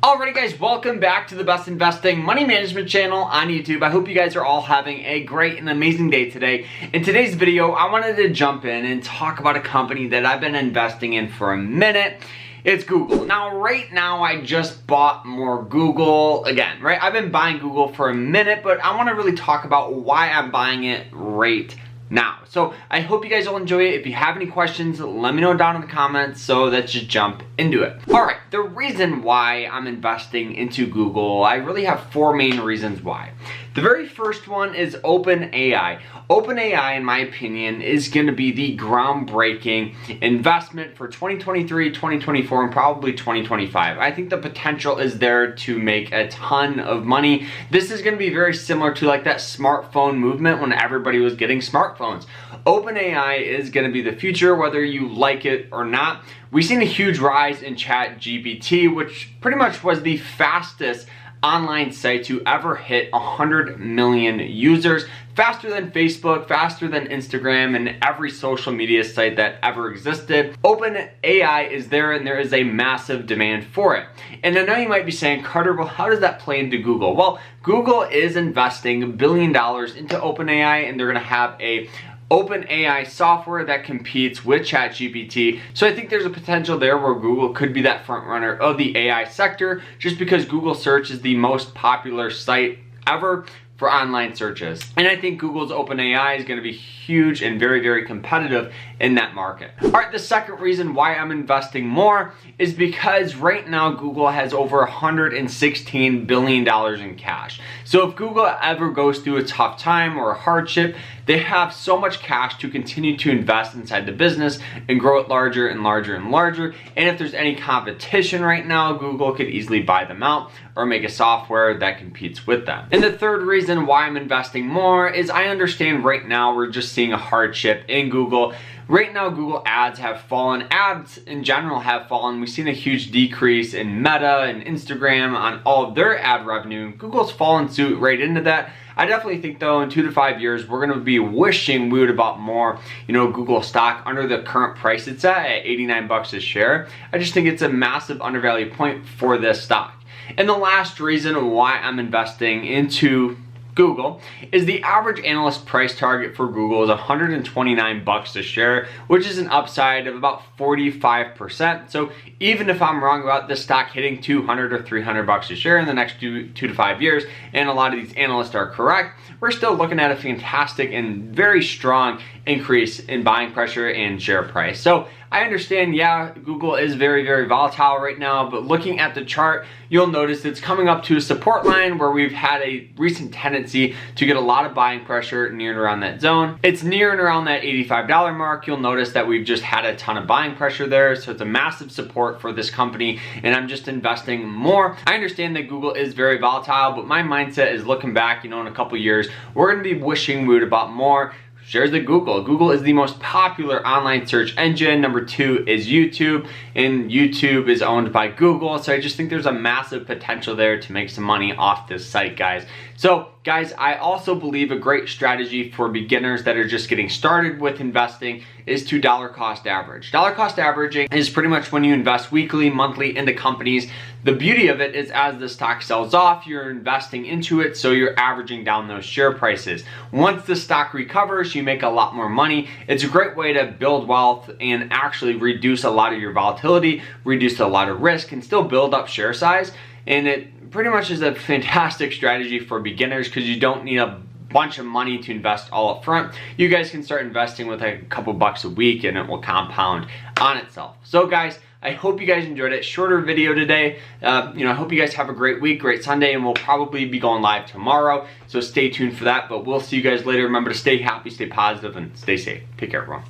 Alrighty guys, welcome back to the best investing money management channel on YouTube. I hope you guys are all having a great and amazing day today. In today's video, I wanted to jump in and talk about a company that I've been investing in for a minute. It's Google. Now, right now, I just bought more Google again, right? I've been buying Google for a minute, but I want to really talk about why I'm buying it right now. So I hope you guys will enjoy it. If you have any questions, let me know down in the comments. So let's just jump into it. All right, the reason why I'm investing into Google, I really have four main reasons why. The very first one is OpenAI. OpenAI, in my opinion, is going to be the groundbreaking investment for 2023, 2024, and probably 2025. I think the potential is there to make a ton of money. This is going to be very similar to like that smartphone movement when everybody was getting smartphones. OpenAI is going to be the future, whether you like it or not. We've seen a huge rise in ChatGPT, which pretty much was the fastest online site to ever hit 100 million users, faster than Facebook, faster than Instagram, and every social media site that ever existed. OpenAI is there, and there is a massive demand for it. And I know you might be saying, Carter, well, how does that play into Google? Well, Google is investing $1 billion into OpenAI, and they're gonna have a OpenAI software that competes with ChatGPT. So I think there's a potential there where Google could be that front runner of the AI sector, just because Google search is the most popular site ever for online searches. And I think Google's OpenAI is going to be huge and very, very competitive in that market. All right, the second reason why I'm investing more is because right now Google has over $116 billion in cash. So if Google ever goes through a tough time or a hardship, they have so much cash to continue to invest inside the business and grow it larger and larger and larger. And if there's any competition right now, Google could easily buy them out or make a software that competes with them. And the third reason why I'm investing more is I understand right now we're just seeing a hardship in Google. Right now, Google ads have fallen. Ads in general have fallen. We've seen a huge decrease in Meta and Instagram on all of their ad revenue. Google's fallen suit right into that. I definitely think though in 2 to 5 years, we're gonna be wishing we would have bought more, Google stock under the current price it's at 89 bucks a share. I just think it's a massive undervalued point for this stock. And the last reason why I'm investing into Google is the average analyst price target for Google is 129 bucks a share, which is an upside of about 45%. So even if I'm wrong about this stock hitting 200 or 300 bucks a share in the next 2 to 5 years, and a lot of these analysts are correct, we're still looking at a fantastic and very strong increase in buying pressure and share price. So I understand, yeah, Google is very, very volatile right now, but looking at the chart, you'll notice it's coming up to a support line where we've had a recent tendency to get a lot of buying pressure near and around that zone. It's near and around that $85 mark. You'll notice that we've just had a ton of buying pressure there, so it's a massive support for this company, and I'm just investing more. I understand that Google is very volatile, but my mindset is looking back, in a couple years, we're gonna be wishing we would have bought more shares of Google. Google is the most popular online search engine. Number 2 is YouTube, and YouTube is owned by Google. So I just think there's a massive potential there to make some money off this site, guys. So guys, I also believe a great strategy for beginners that are just getting started with investing is to dollar cost average. Dollar cost averaging is pretty much when you invest weekly, monthly into companies. The beauty of it is as the stock sells off, you're investing into it, so you're averaging down those share prices. Once the stock recovers, you make a lot more money. It's a great way to build wealth and actually reduce a lot of your volatility, reduce a lot of risk, and still build up share size. And it pretty much is a fantastic strategy for beginners because you don't need a bunch of money to invest all up front. You guys can start investing with a couple bucks a week and it will compound on itself. So guys, I hope you guys enjoyed it. Shorter video today. I hope you guys have a great week, great Sunday, and we'll probably be going live tomorrow. So stay tuned for that, but we'll see you guys later. Remember to stay happy, stay positive, and stay safe. Take care, everyone.